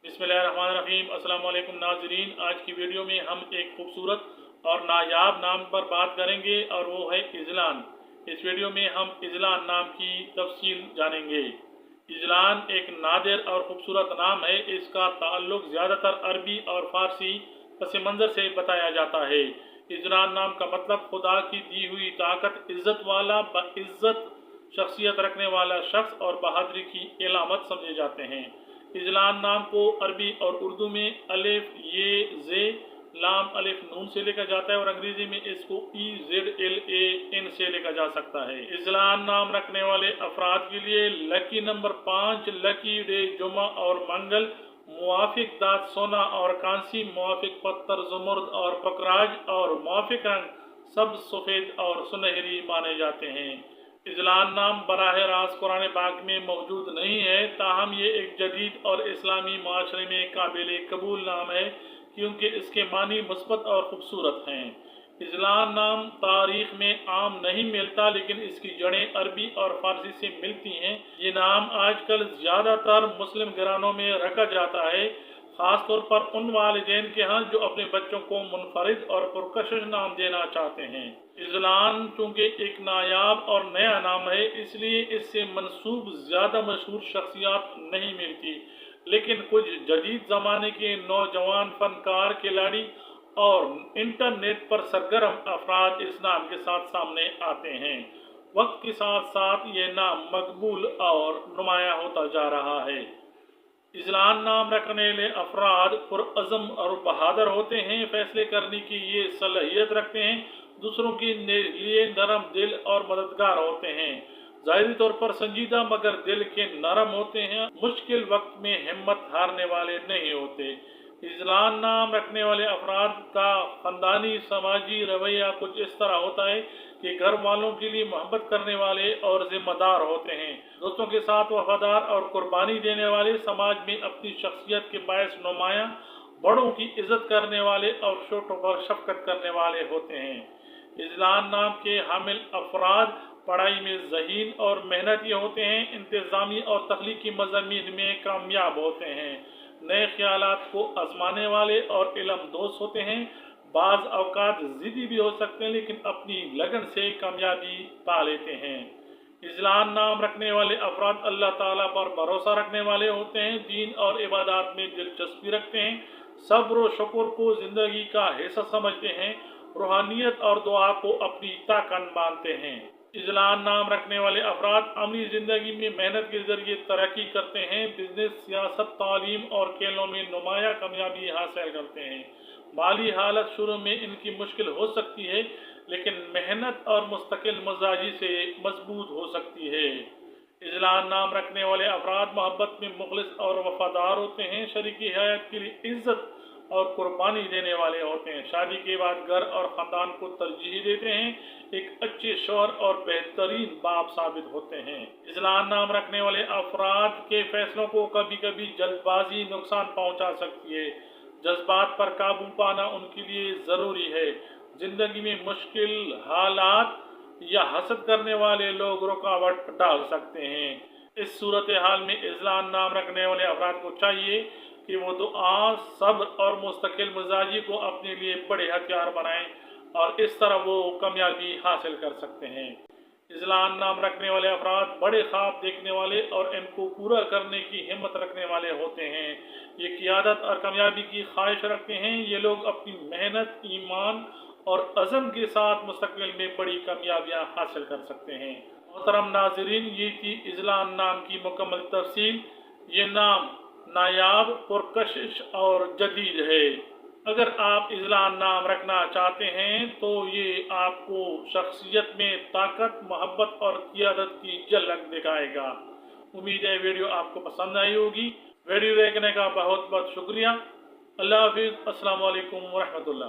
बिस्मिल्लाहिर्रहमानिर्रहीम। अस्सलाम वालेकुम नाज़रीन। आज की वीडियो में हम एक खूबसूरत और नायाब नाम पर बात करेंगे और वो है इज़लान। इस वीडियो में हम इज़लान नाम की तफसील जानेंगे। इज़लान एक नादिर और ख़ूबसूरत नाम है। इसका ताल्लुक़ ज़्यादातर अरबी और फ़ारसी पस मंज़र से बताया जाता है। इज़लान नाम का मतलब खुदा की दी हुई ताकत, इज़्ज़त वाला, बाइज़्ज़त शख्सियत रखने वाला शख्स और बहादुरी की इलामत समझे जाते हैं। इज़लान नाम को अरबी और उर्दू में अलिफ ये जे लाम अलिफ नून से लिखा जाता है और अंग्रेजी में इसको EZLAN से लिखा जा सकता है। इज़लान नाम रखने वाले अफराद के लिए लकी नंबर 5, लकी डे जुमा और मंगल, मुआफिक दात सोना और कांसी, मुआफिक पत्थर जुमर्द और पकराज और मुआफिक रंग सब सफ़ेद और सुनहरी माने जाते हैं। इज़लान नाम बराह रास्त कुरान पाक में मौजूद नहीं है, ताहम ये एक जदीद और इस्लामी माशरे में काबिल कबूल नाम है क्योंकि इसके मानी मुस्बत और ख़ूबसूरत हैं। इज़लान नाम तारीख़ में आम नहीं मिलता, लेकिन इसकी जड़ें अरबी और फ़ारसी से मिलती हैं। ये नाम आजकल ज़्यादातर मुस्लिम घरानों में रखा जाता है, ख़ास तौर पर उन वालिदैन के यहाँ जो अपने बच्चों को मुनफरिद और पुरकशिश नाम देना चाहते हैं। इज़लान चूँकि एक नायाब और नया नाम है, इसलिए इससे मनसूब ज़्यादा मशहूर शख्सियात नहीं मिलती, लेकिन कुछ जदीद ज़माने के नौजवान फ़नकार, खिलाड़ी और इंटरनेट पर सरगर्म अफराद इस नाम के साथ सामने आते हैं। वक्त के साथ साथ ये नाम मकबूल और नुमाया होता जा रहा है। इज़लान नाम रखने वाले अफराद पुरअज़म और बहादुर होते हैं, फैसले करने की ये सलाहियत रखते हैं, दूसरों के लिए नरम दिल और मददगार होते हैं। ज़ाहिरी तौर पर संजीदा मगर दिल के नरम होते हैं, मुश्किल वक्त में हिम्मत हारने वाले नहीं होते। इज़लान नाम रखने वाले अफराद का ख़ानदानी समाजी रवैया कुछ इस तरह होता है कि घर वालों के लिए मोहब्बत करने वाले और ज़िम्मेदार होते हैं, दोस्तों के साथ वफादार और कुर्बानी देने वाले, समाज में अपनी शख्सियत के बायस नुमायां, बड़ों की इज़्ज़त करने वाले और छोटों पर शफ़क़त करने वाले होते हैं। इज़लान नाम के हामिल अफराद पढ़ाई में ज़हीन और मेहनती होते हैं, इंतज़ामी और तख्लीकी मज़ामीन में कामयाब होते हैं, नए ख़यालात को आज़माने वाले और इल्म दोस्त होते हैं। बाज़ औक़ात ज़िद्दी भी हो सकते हैं, लेकिन अपनी लगन से कामयाबी पा लेते हैं। इज़लान नाम रखने वाले अफराद अल्लाह ताला पर भरोसा रखने वाले होते हैं, दीन और इबादत में दिलचस्पी रखते हैं, सब्र और शुक्र को ज़िंदगी का हिस्सा समझते हैं, रूहानियत और दुआ को अपनी ताकत मानते हैं। इज़लान नाम रखने वाले अफराद अमली ज़िंदगी में मेहनत के ज़रिए तरक्की करते हैं, बिजनेस, सियासत, तालीम और खेलों में नुमाया कामयाबी हासिल करते हैं। माली हालत शुरू में इनकी मुश्किल हो सकती है, लेकिन मेहनत और मुस्तकिल मिजाजी से मजबूत हो सकती है। इज़लान नाम रखने वाले अफराद मोहब्बत में मुखलिस और वफादार होते हैं, शरीकी हयात के लिए इज़्ज़त और कुर्बानी देने वाले होते हैं, शादी के बाद घर और ख़ानदान को तरजीह देते हैं, एक अच्छे शौहर और बेहतरीन बाप साबित होते हैं। इज़लान नाम रखने वाले अफराद के फैसलों को कभी कभी जल्दबाजी नुकसान पहुँचा सकती है, जज्बात पर काबू पाना उनके लिए ज़रूरी है। ज़िंदगी में मुश्किल हालात या हसद करने वाले लोग रुकावट डाल सकते हैं। इस सूरत हाल में इज़लान नाम रखने वाले अफराद को चाहिए कि वो दुआ, सब्र और मुस्तकिल मिजाजी को अपने लिए बड़े हथियार बनाएं और इस तरह वो कामयाबी हासिल कर सकते हैं। इज़लान नाम रखने वाले अफराद बड़े ख्वाब देखने वाले और इनको पूरा करने की हिम्मत रखने वाले होते हैं। ये क़ियादत और कामयाबी की ख्वाहिश रखते हैं। ये लोग अपनी मेहनत, ईमान और अज़म के साथ मुस्तक़बिल में बड़ी कामयाबियाँ हासिल कर सकते हैं। मोहतरम नाज़रीन, ये थी इज़लान नाम की मुकम्मल तफसील। ये नाम नायाब, पुरकशिश और जदीद है। अगर आप इज़लान नाम रखना चाहते हैं तो ये आपको शख्सियत में ताकत, मोहब्बत और क़ियादत की झलक दिखाएगा। उम्मीद है वीडियो आपको पसंद आई होगी। वीडियो देखने का बहुत बहुत शुक्रिया। अल्लाह हाफ़िज़। अस्सलामु अलैकुम व रहमतुल्लाह।